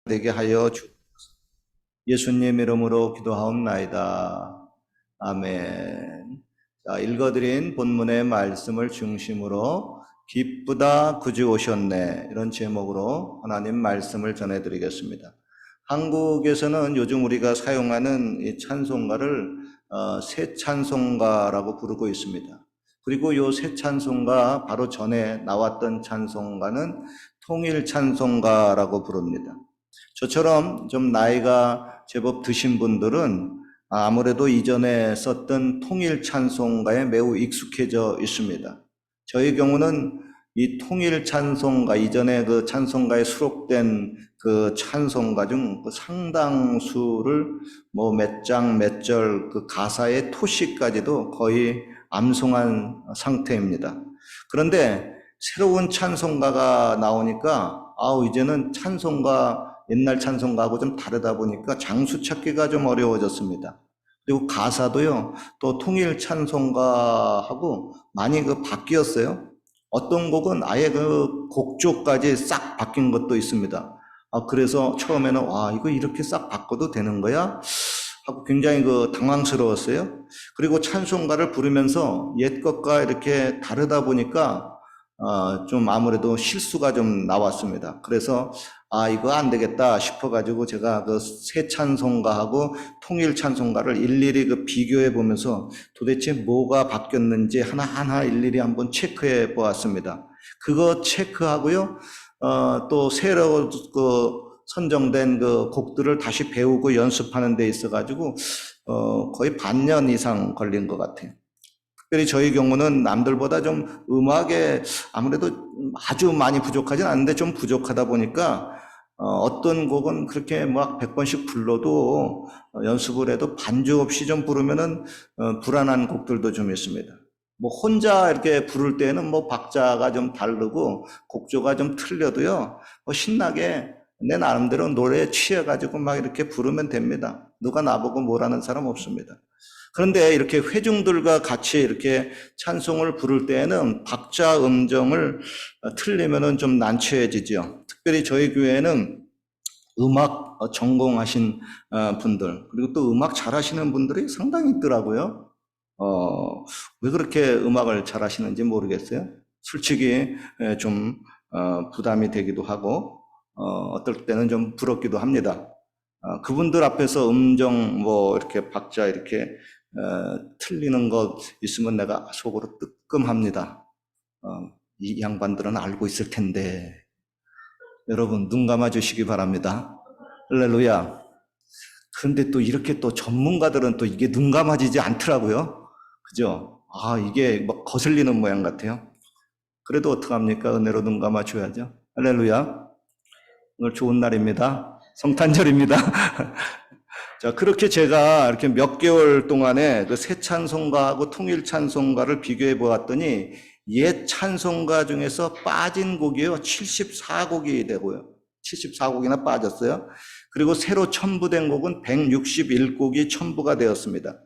되게 하여 주. 예수님 이름으로 기도하옵나이다. 아멘. 자, 읽어드린 본문의 말씀을 중심으로 기쁘다 구주 오셨네, 이런 제목으로 하나님 말씀을 전해드리겠습니다. 한국에서는 요즘 우리가 사용하는 이 찬송가를 새 찬송가라고 부르고 있습니다. 그리고 요 새 찬송가 바로 전에 나왔던 찬송가는 통일 찬송가라고 부릅니다. 저처럼 좀 나이가 제법 드신 분들은 아무래도 이전에 썼던 통일 찬송가에 매우 익숙해져 있습니다. 저의 경우는 이 통일 찬송가, 이전에 그 찬송가에 수록된 그 찬송가 중 그 상당수를 뭐 몇 장, 몇 절, 그 가사의 토시까지도 거의 암송한 상태입니다. 그런데 새로운 찬송가가 나오니까 이제는 찬송가, 옛날 찬송가하고 좀 다르다 보니까 장수 찾기가 좀 어려워졌습니다. 그리고 가사도요, 또 통일 찬송가하고 많이 바뀌었어요. 어떤 곡은 아예 그 곡조까지 싹 바뀐 것도 있습니다. 그래서 처음에는 이거 이렇게 싹 바꿔도 되는 거야? 하고 굉장히 당황스러웠어요. 그리고 찬송가를 부르면서 옛 것과 이렇게 다르다 보니까 좀 아무래도 실수가 좀 나왔습니다. 그래서 이거 안 되겠다 싶어가지고 제가 그 새 찬송가하고 통일 찬송가를 일일이 비교해 보면서 도대체 뭐가 바뀌었는지 하나하나 일일이 한번 체크해 보았습니다. 그거 체크하고요, 또 새로 선정된 곡들을 다시 배우고 연습하는 데 있어가지고 거의 반년 이상 걸린 것 같아요. 특별히 저희 경우는 남들보다 좀 음악에 아무래도 아주 많이 부족하진 않은데 좀 부족하다 보니까 어떤 곡은 그렇게 막 100번씩 불러도 연습을 해도 반주 없이 좀 부르면은 불안한 곡들도 좀 있습니다. 뭐 혼자 이렇게 부를 때는 뭐 박자가 좀 다르고 곡조가 좀 틀려도요, 뭐 신나게 내 나름대로 노래에 취해가지고 막 이렇게 부르면 됩니다. 누가 나보고 뭐라는 사람 없습니다. 그런데 이렇게 회중들과 같이 이렇게 찬송을 부를 때에는 박자 음정을 틀리면은 좀 난처해지죠. 특별히 저희 교회는 음악 전공하신 분들, 그리고 또 음악 잘하시는 분들이 상당히 있더라고요. 왜 그렇게 음악을 잘하시는지 모르겠어요. 솔직히 좀 부담이 되기도 하고, 어떨 때는 좀 부럽기도 합니다. 그분들 앞에서 음정 이렇게 박자 이렇게 틀리는 것 있으면 내가 속으로 뜨끔합니다. 이 양반들은 알고 있을 텐데. 여러분 눈 감아 주시기 바랍니다. 할렐루야. 그런데 또 이렇게 또 전문가들은 또 이게 눈 감아지지 않더라고요. 그죠? 이게 막 거슬리는 모양 같아요. 그래도 어떡합니까? 은혜로 눈 감아 줘야죠. 할렐루야. 오늘 좋은 날입니다. 성탄절입니다. 자, 그렇게 제가 이렇게 몇 개월 동안에 그 새 찬송가하고 통일 찬송가를 비교해 보았더니 옛 찬송가 중에서 빠진 곡이요, 74곡이 되고요. 74곡이나 빠졌어요. 그리고 새로 첨부된 곡은 161곡이 첨부가 되었습니다.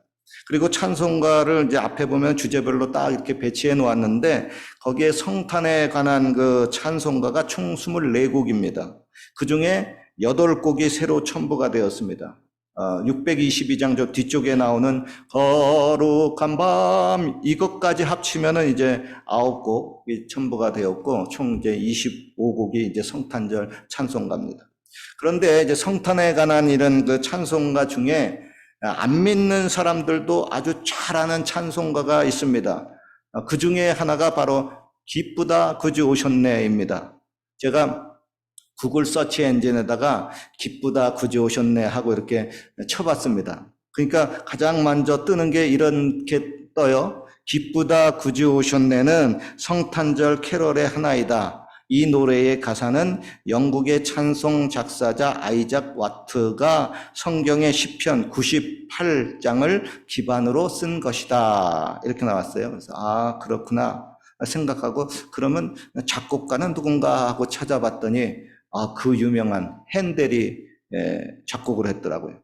그리고 찬송가를 이제 앞에 보면 주제별로 딱 이렇게 배치해 놓았는데 거기에 성탄에 관한 그 찬송가가 총 24곡입니다. 그 중에 8곡이 새로 첨부가 되었습니다. 622장 저 뒤쪽에 나오는 거룩한 밤, 이것까지 합치면은 이제 9곡이 첨부가 되었고, 총 이제 25곡이 이제 성탄절 찬송가입니다. 그런데 이제 성탄에 관한 이런 그 찬송가 중에 안 믿는 사람들도 아주 잘하는 찬송가가 있습니다. 그 중에 하나가 바로 기쁘다 구주 오셨네입니다. 제가 구글 서치 엔진에다가 기쁘다 구주 오셨네 하고 이렇게 쳐봤습니다. 그러니까 가장 먼저 뜨는 게 이렇게 떠요. 기쁘다 구주 오셨네는 성탄절 캐럴의 하나이다. 이 노래의 가사는 영국의 찬송 작사자 아이작 와트가 성경의 시편 98장을 기반으로 쓴 것이다. 이렇게 나왔어요. 그래서 그렇구나 생각하고, 그러면 작곡가는 누군가 하고 찾아봤더니 그 유명한 핸델이 작곡을 했더라고요.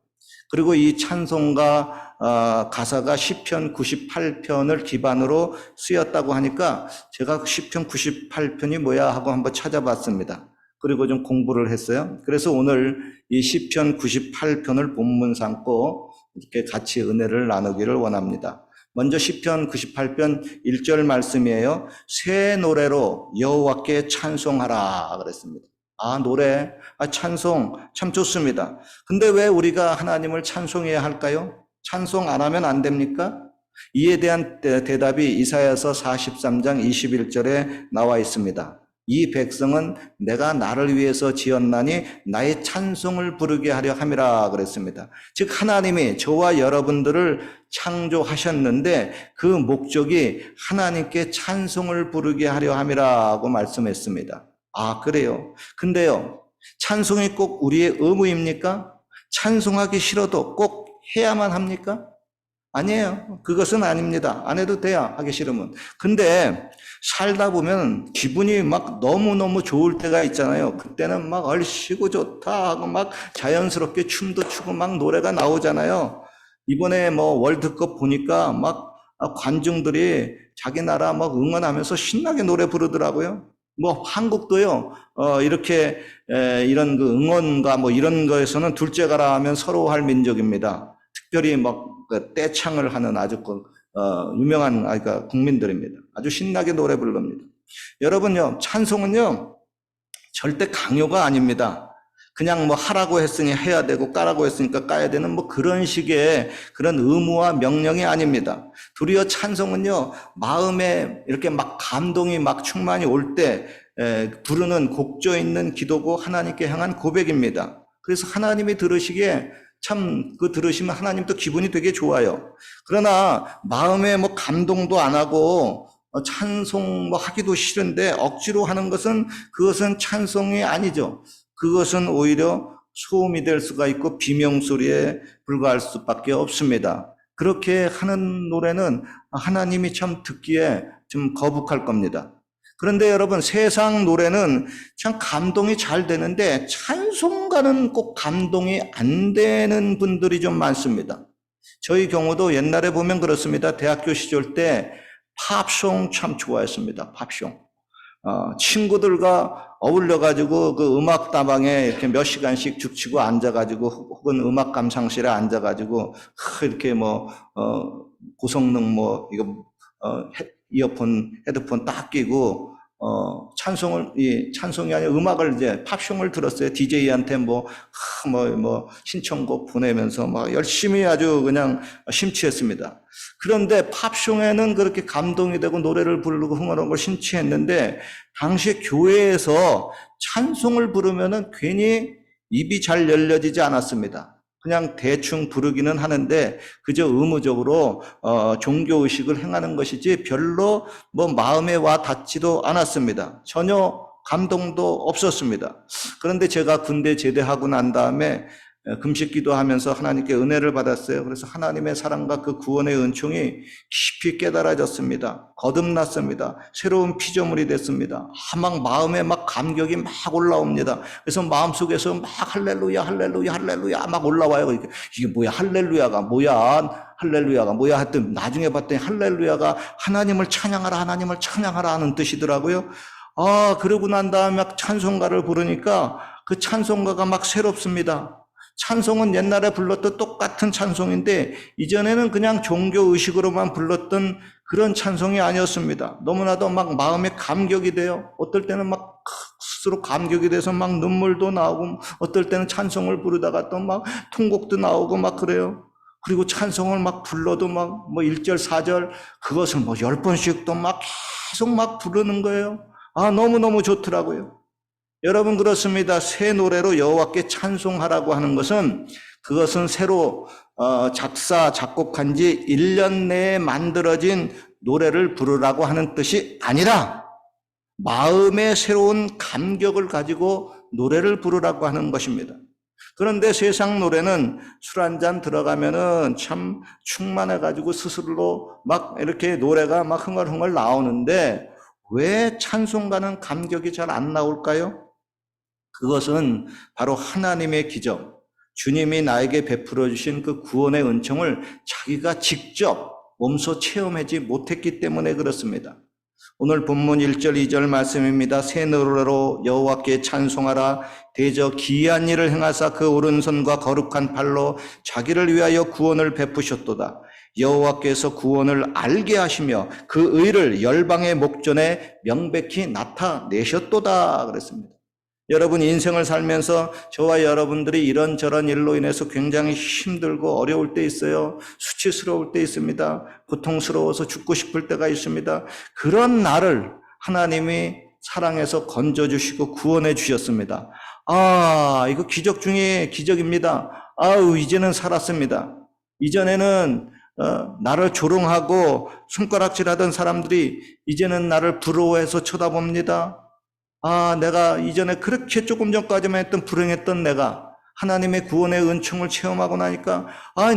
그리고 이 찬송가 가사가 시편 98편을 기반으로 쓰였다고 하니까 제가 시편 98편이 뭐야 하고 한번 찾아봤습니다. 그리고 좀 공부를 했어요. 그래서 오늘 이 시편 98편을 본문 삼고 이렇게 같이 은혜를 나누기를 원합니다. 먼저 시편 98편 1절 말씀이에요. 새 노래로 여호와께 찬송하라 그랬습니다. 노래, 찬송 참 좋습니다. 근데 왜 우리가 하나님을 찬송해야 할까요? 찬송 안 하면 안 됩니까? 이에 대한 대답이 이사야서 43장 21절에 나와 있습니다. 이 백성은 내가 나를 위해서 지었나니 나의 찬송을 부르게 하려 함이라 그랬습니다. 즉 하나님이 저와 여러분들을 창조하셨는데 그 목적이 하나님께 찬송을 부르게 하려 함이라고 말씀했습니다. 그래요. 근데요, 찬송이 꼭 우리의 의무입니까? 찬송하기 싫어도 꼭 해야만 합니까? 아니에요. 그것은 아닙니다. 안 해도 돼요. 하기 싫으면. 근데 살다 보면 기분이 막 너무너무 좋을 때가 있잖아요. 그때는 막 얼씨구 좋다 하고 막 자연스럽게 춤도 추고 막 노래가 나오잖아요. 이번에 뭐 월드컵 보니까 막 관중들이 자기 나라 막 응원하면서 신나게 노래 부르더라고요. 뭐 한국도요. 이렇게 이런 그 응원가 뭐 이런 거에서는 둘째가라 하면 서로 할 민족입니다. 특별히 막 떼창을 하는 아주 유명한 그러니까 국민들입니다. 아주 신나게 노래 부릅니다. 여러분요, 찬송은요 절대 강요가 아닙니다. 그냥 뭐 하라고 했으니 해야 되고 까라고 했으니까 까야 되는 뭐 그런 식의 그런 의무와 명령이 아닙니다. 도리어 찬송은요 마음에 이렇게 막 감동이 막 충만히 올 때 부르는 곡조 있는 기도고 하나님께 향한 고백입니다. 그래서 하나님이 들으시기에 참 들으시면 하나님도 기분이 되게 좋아요. 그러나 마음에 뭐 감동도 안 하고 찬송 뭐 하기도 싫은데 억지로 하는 것은 그것은 찬송이 아니죠. 그것은 오히려 소음이 될 수가 있고 비명소리에 불과할 수밖에 없습니다. 그렇게 하는 노래는 하나님이 참 듣기에 좀 거북할 겁니다. 그런데 여러분, 세상 노래는 참 감동이 잘 되는데 찬송가는 꼭 감동이 안 되는 분들이 좀 많습니다. 저희 경우도 옛날에 보면 그렇습니다. 대학교 시절 때 팝송 참 좋아했습니다. 팝송. 친구들과 어울려가지고 그 음악 다방에 이렇게 몇 시간씩 죽치고 앉아가지고 혹은 음악 감상실에 앉아가지고 이렇게 고성능 이어폰, 헤드폰 딱 끼고, 찬송이 아니라 음악을 이제 팝송을 들었어요. DJ한테 신청곡 보내면서 막 열심히 아주 그냥 심취했습니다. 그런데 팝송에는 그렇게 감동이 되고 노래를 부르고 흥얼흥얼 심취했는데, 당시 교회에서 찬송을 부르면은 괜히 입이 잘 열려지지 않았습니다. 그냥 대충 부르기는 하는데 그저 의무적으로 종교의식을 행하는 것이지 별로 마음에 와 닿지도 않았습니다. 전혀 감동도 없었습니다. 그런데 제가 군대 제대하고 난 다음에 금식 기도하면서 하나님께 은혜를 받았어요. 그래서 하나님의 사랑과 그 구원의 은총이 깊이 깨달아졌습니다. 거듭났습니다. 새로운 피조물이 됐습니다. 막 마음에 막 감격이 막 올라옵니다. 그래서 마음속에서 막 할렐루야 할렐루야 할렐루야 막 올라와요. 이게 뭐야, 할렐루야가 뭐야 했더니 나중에 봤더니 할렐루야가 하나님을 찬양하라 하는 뜻이더라고요. 그러고 난 다음에 막 찬송가를 부르니까 그 찬송가가 막 새롭습니다. 찬송은 옛날에 불렀던 똑같은 찬송인데 이전에는 그냥 종교의식으로만 불렀던 그런 찬송이 아니었습니다. 너무나도 막 마음에 감격이 돼요. 어떨 때는 막 스스로 감격이 돼서 막 눈물도 나오고, 어떨 때는 찬송을 부르다가 또 막 통곡도 나오고 막 그래요. 그리고 찬송을 막 불러도 막 1절, 4절 그것을 10번씩 또 막 계속 막 부르는 거예요. 너무너무 좋더라고요. 여러분, 그렇습니다. 새 노래로 여호와께 찬송하라고 하는 것은 그것은 새로 작사 작곡한 지 1년 내에 만들어진 노래를 부르라고 하는 뜻이 아니라 마음의 새로운 감격을 가지고 노래를 부르라고 하는 것입니다. 그런데 세상 노래는 술 한잔 들어가면은 참 충만해가지고 스스로 막 이렇게 노래가 막 흥얼흥얼 나오는데 왜 찬송가는 감격이 잘 안 나올까요? 그것은 바로 하나님의 기적, 주님이 나에게 베풀어 주신 그 구원의 은총을 자기가 직접 몸소 체험하지 못했기 때문에 그렇습니다. 오늘 본문 1절 2절 말씀입니다. 새 노래로 여호와께 찬송하라. 대저 기이한 일을 행하사 그 오른손과 거룩한 팔로 자기를 위하여 구원을 베푸셨도다. 여호와께서 구원을 알게 하시며 그 의를 열방의 목전에 명백히 나타내셨도다 그랬습니다. 여러분 인생을 살면서 저와 여러분들이 이런저런 일로 인해서 굉장히 힘들고 어려울 때 있어요. 수치스러울 때 있습니다. 고통스러워서 죽고 싶을 때가 있습니다. 그런 나를 하나님이 사랑해서 건져주시고 구원해 주셨습니다. 이거 기적 중에 기적입니다. 이제는 살았습니다. 이전에는 나를 조롱하고 손가락질하던 사람들이 이제는 나를 부러워해서 쳐다봅니다. 내가 이전에 그렇게 조금 전까지만 했던 불행했던 내가 하나님의 구원의 은총을 체험하고 나니까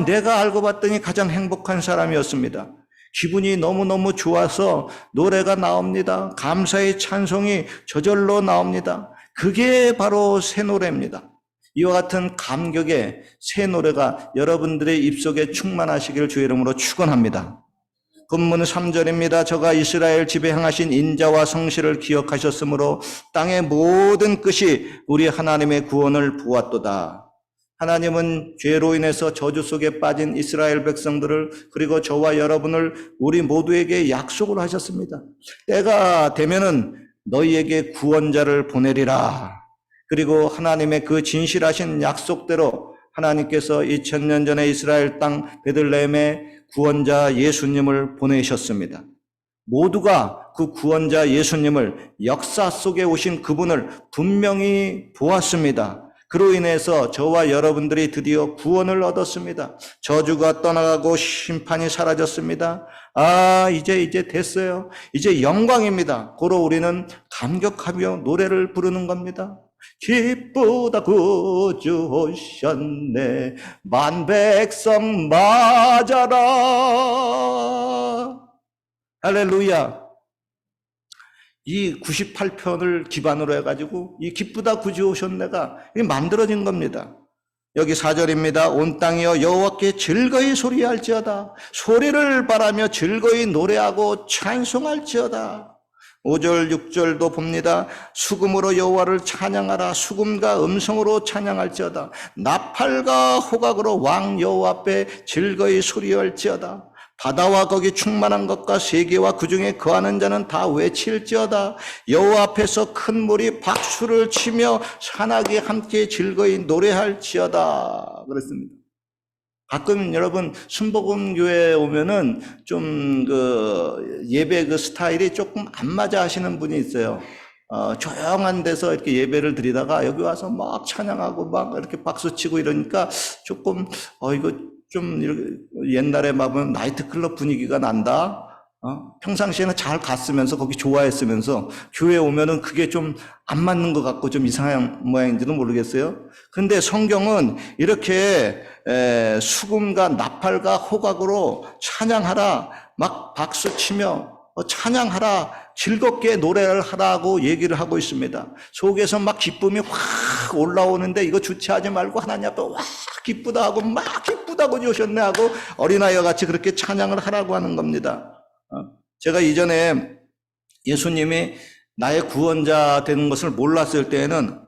내가 알고 봤더니 가장 행복한 사람이었습니다. 기분이 너무너무 좋아서 노래가 나옵니다. 감사의 찬송이 저절로 나옵니다. 그게 바로 새 노래입니다. 이와 같은 감격의 새 노래가 여러분들의 입속에 충만하시기를 주의 이름으로 축원합니다. 본문 3절입니다. 저가 이스라엘 집에 행하신 인자와 성실을 기억하셨으므로 땅의 모든 끝이 우리 하나님의 구원을 보았도다. 하나님은 죄로 인해서 저주 속에 빠진 이스라엘 백성들을 그리고 저와 여러분을 우리 모두에게 약속을 하셨습니다. 때가 되면은 너희에게 구원자를 보내리라. 그리고 하나님의 그 진실하신 약속대로 하나님께서 2000년 전에 이스라엘 땅 베들레헴에 구원자 예수님을 보내셨습니다. 모두가 그 구원자 예수님을 역사 속에 오신 그분을 분명히 보았습니다. 그로 인해서 저와 여러분들이 드디어 구원을 얻었습니다. 저주가 떠나가고 심판이 사라졌습니다. 이제 됐어요. 이제 영광입니다. 고로 우리는 감격하며 노래를 부르는 겁니다. 기쁘다 구주 오셨네 만 백성 맞아라. 할렐루야. 이 98편을 기반으로 해가지고 이 기쁘다 구주 오셨네가 만들어진 겁니다. 여기 4절입니다. 온 땅이여 여호와께 즐거이 소리할지어다. 소리를 바라며 즐거이 노래하고 찬송할지어다. 5절 6절도 봅니다. 수금으로 여호와를 찬양하라. 수금과 음성으로 찬양할지어다. 나팔과 호각으로 왕 여호와 앞에 즐거이 소리할지어다. 바다와 거기 충만한 것과 세계와 그 중에 거하는 자는 다 외칠지어다. 여호와 앞에서 큰 물이 박수를 치며 산악이 함께 즐거이 노래할지어다 그랬습니다. 가끔 여러분 순복음교회에 오면은 좀 예배 스타일이 조금 안 맞아 하시는 분이 있어요. 조용한 데서 이렇게 예배를 드리다가 여기 와서 막 찬양하고 막 이렇게 박수 치고 이러니까 조금 이거 좀 이렇게 옛날에 막 나이트클럽 분위기가 난다. 평상시에는 잘 갔으면서 거기 좋아했으면서 교회에 오면은 그게 좀 안 맞는 것 같고 좀 이상한 모양인지는 모르겠어요. 근데 성경은 이렇게 수금과 나팔과 호각으로 찬양하라, 막 박수 치며 찬양하라, 즐겁게 노래를 하라고 얘기를 하고 있습니다. 속에서 막 기쁨이 확 올라오는데 이거 주체하지 말고 하나님 앞에 와 기쁘다 하고 막 기쁘다고 오셨네 하고 어린아이와 같이 그렇게 찬양을 하라고 하는 겁니다. 제가 이전에 예수님이 나의 구원자 되는 것을 몰랐을 때에는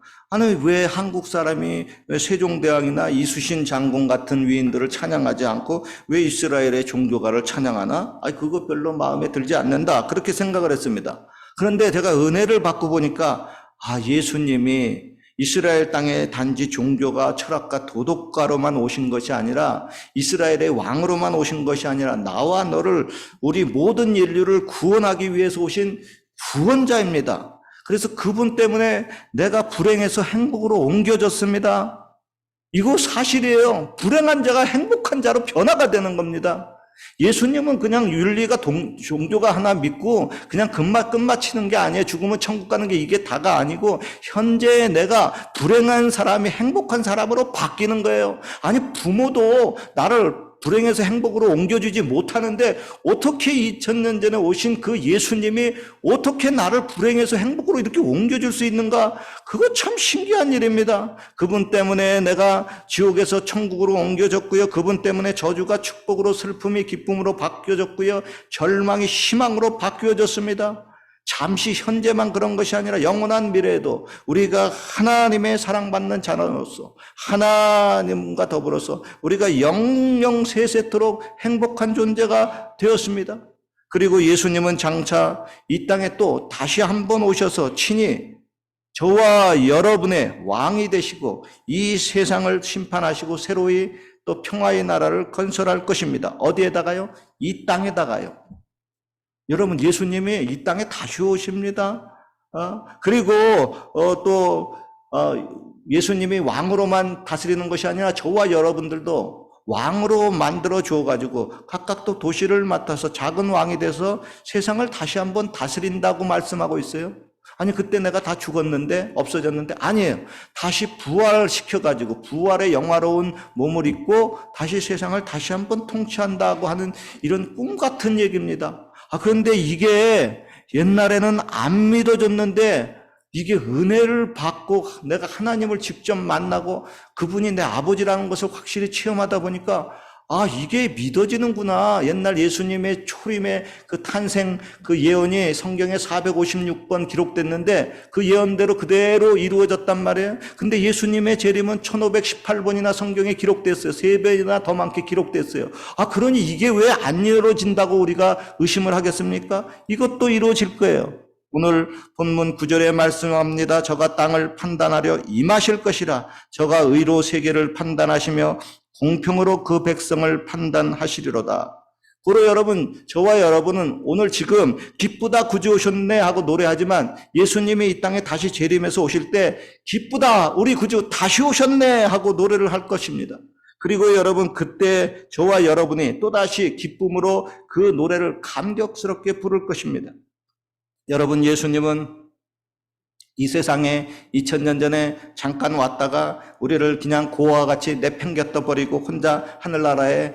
왜 한국 사람이 세종대왕이나 이순신 장군 같은 위인들을 찬양하지 않고 왜 이스라엘의 종교가를 찬양하나? 그거 별로 마음에 들지 않는다. 그렇게 생각을 했습니다. 그런데 제가 은혜를 받고 보니까 예수님이 이스라엘 땅에 단지 종교가 철학가 도덕가로만 오신 것이 아니라 이스라엘의 왕으로만 오신 것이 아니라 나와 너를 우리 모든 인류를 구원하기 위해서 오신 구원자입니다. 그래서 그분 때문에 내가 불행해서 행복으로 옮겨졌습니다. 이거 사실이에요. 불행한 자가 행복한 자로 변화가 되는 겁니다. 예수님은 그냥 윤리가 종교가 하나 믿고 그냥 끝마치는 게 아니에요. 죽으면 천국 가는 게 이게 다가 아니고 현재 내가 불행한 사람이 행복한 사람으로 바뀌는 거예요. 부모도 나를 불행해서 행복으로 옮겨주지 못하는데 어떻게 2000년 전에 오신 그 예수님이 어떻게 나를 불행해서 행복으로 이렇게 옮겨줄 수 있는가? 그거 참 신기한 일입니다. 그분 때문에 내가 지옥에서 천국으로 옮겨졌고요. 그분 때문에 저주가 축복으로 슬픔이 기쁨으로 바뀌어졌고요. 절망이 희망으로 바뀌어졌습니다. 잠시 현재만 그런 것이 아니라 영원한 미래에도 우리가 하나님의 사랑받는 자녀로서 하나님과 더불어서 우리가 영영 세세토록 행복한 존재가 되었습니다. 그리고 예수님은 장차 이 땅에 또 다시 한번 오셔서 친히 저와 여러분의 왕이 되시고 이 세상을 심판하시고 새로이 또 평화의 나라를 건설할 것입니다. 어디에다가요? 이 땅에다가요. 여러분, 예수님이 이 땅에 다시 오십니다. 그리고 또 예수님이 왕으로만 다스리는 것이 아니라 저와 여러분들도 왕으로 만들어 주어가지고 각각 또 도시를 맡아서 작은 왕이 돼서 세상을 다시 한번 다스린다고 말씀하고 있어요. 아니, 그때 내가 다 죽었는데, 없어졌는데, 아니에요. 다시 부활시켜가지고 부활의 영화로운 몸을 입고 다시 세상을 다시 한번 통치한다고 하는 이런 꿈 같은 얘기입니다. 그런데 이게 옛날에는 안 믿어졌는데 이게 은혜를 받고 내가 하나님을 직접 만나고 그분이 내 아버지라는 것을 확실히 체험하다 보니까 이게 믿어지는구나. 옛날 예수님의 초림의 그 탄생 그 예언이 성경에 456번 기록됐는데 그 예언대로 그대로 이루어졌단 말이에요. 근데 예수님의 재림은 1518번이나 성경에 기록됐어요. 3배나 더 많게 기록됐어요. 그러니 이게 왜 안 이루어진다고 우리가 의심을 하겠습니까? 이것도 이루어질 거예요. 오늘 본문 9절에 말씀합니다. 저가 땅을 판단하려 임하실 것이라. 저가 의로 세계를 판단하시며 공평으로 그 백성을 판단하시리로다. 그러 여러분, 저와 여러분은 오늘 지금 기쁘다 구주 오셨네 하고 노래하지만 예수님이 이 땅에 다시 재림해서 오실 때 기쁘다 우리 구주 다시 오셨네 하고 노래를 할 것입니다. 그리고 여러분, 그때 저와 여러분이 또다시 기쁨으로 그 노래를 감격스럽게 부를 것입니다. 여러분, 예수님은 이 세상에 2000년 전에 잠깐 왔다가 우리를 그냥 고아와 같이 내팽개떠 버리고 혼자 하늘나라에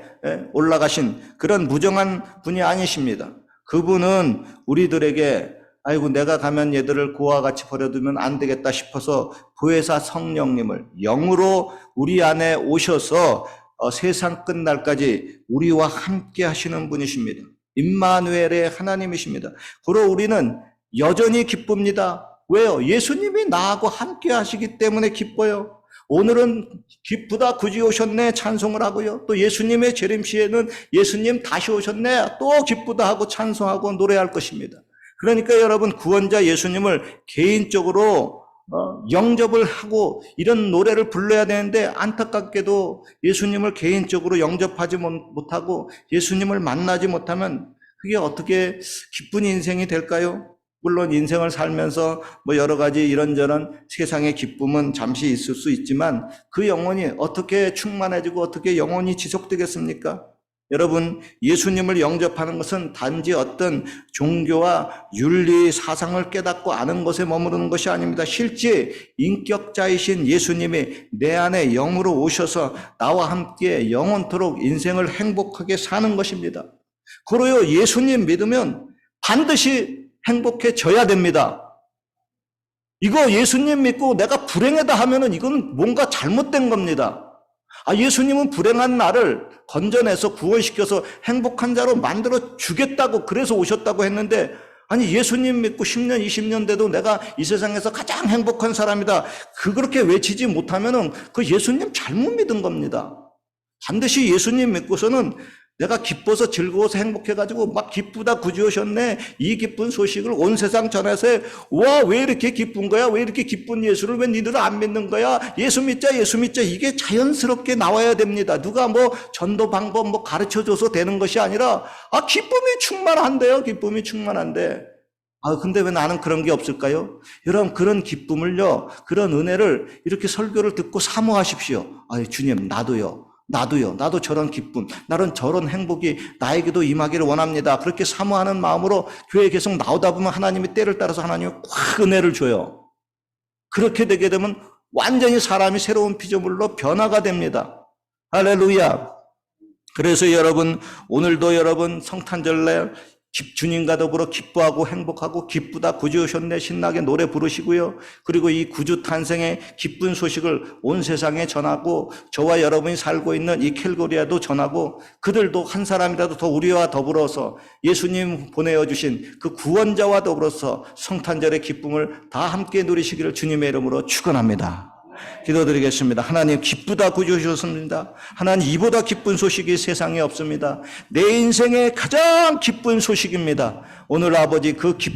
올라가신 그런 무정한 분이 아니십니다. 그분은 우리들에게 아이고 내가 가면 얘들을 고아와 같이 버려두면 안 되겠다 싶어서 보혜사 성령님을 영으로 우리 안에 오셔서 세상 끝날까지 우리와 함께 하시는 분이십니다. 임마누엘의 하나님이십니다. 그러 우리는 여전히 기쁩니다. 왜요? 예수님이 나하고 함께 하시기 때문에 기뻐요. 오늘은 기쁘다 구주 오셨네 찬송을 하고요. 또 예수님의 재림 시에는 예수님 다시 오셨네 또 기쁘다 하고 찬송하고 노래할 것입니다. 그러니까 여러분, 구원자 예수님을 개인적으로 영접을 하고 이런 노래를 불러야 되는데 안타깝게도 예수님을 개인적으로 영접하지 못하고 예수님을 만나지 못하면 그게 어떻게 기쁜 인생이 될까요? 물론 인생을 살면서 여러 가지 이런저런 세상의 기쁨은 잠시 있을 수 있지만 그 영혼이 어떻게 충만해지고 어떻게 영혼이 지속되겠습니까? 여러분, 예수님을 영접하는 것은 단지 어떤 종교와 윤리 사상을 깨닫고 아는 것에 머무르는 것이 아닙니다. 실제 인격자이신 예수님이 내 안에 영으로 오셔서 나와 함께 영원토록 인생을 행복하게 사는 것입니다. 그러요, 예수님 믿으면 반드시 행복해져야 됩니다. 이거 예수님 믿고 내가 불행하다 하면은 이건 뭔가 잘못된 겁니다. 예수님은 불행한 나를 건져내서 구원시켜서 행복한 자로 만들어 주겠다고 그래서 오셨다고 했는데 예수님 믿고 10년, 20년 돼도 내가 이 세상에서 가장 행복한 사람이다. 그렇게 외치지 못하면은 그 예수님 잘못 믿은 겁니다. 반드시 예수님 믿고서는 내가 기뻐서 즐거워서 행복해가지고 막 기쁘다 구주 오셨네 이 기쁜 소식을 온 세상 전해서 와 왜 이렇게 기쁜 거야? 왜 이렇게 기쁜 예수를 왜 니들은 안 믿는 거야? 예수 믿자 이게 자연스럽게 나와야 됩니다. 누가 전도 방법 가르쳐줘서 되는 것이 아니라 기쁨이 충만한데요. 기쁨이 충만한데 근데 왜 나는 그런 게 없을까요? 여러분, 그런 기쁨을요, 그런 은혜를 이렇게 설교를 듣고 사모하십시오. 주님 나도 저런 기쁨, 나는 저런 행복이 나에게도 임하기를 원합니다. 그렇게 사모하는 마음으로 교회에 계속 나오다 보면 하나님이 때를 따라서 하나님이 꽉 은혜를 줘요. 그렇게 되게 되면 완전히 사람이 새로운 피조물로 변화가 됩니다. 할렐루야. 그래서 여러분, 오늘도 여러분 성탄절날 주님과 더불어 기뻐하고 행복하고 기쁘다 구주 오셨네 신나게 노래 부르시고요. 그리고 이 구주 탄생의 기쁜 소식을 온 세상에 전하고 저와 여러분이 살고 있는 이 캘거리아도 전하고 그들도 한 사람이라도 더 우리와 더불어서 예수님 보내어 주신 그 구원자와 더불어서 성탄절의 기쁨을 다 함께 누리시기를 주님의 이름으로 축원합니다. 기도드리겠습니다. 하나님 기쁘다 구주셨습니다. 하나님 이보다 기쁜 소식이 세상에 없습니다. 내 인생의 가장 기쁜 소식입니다. 오늘 아버지 그 기쁨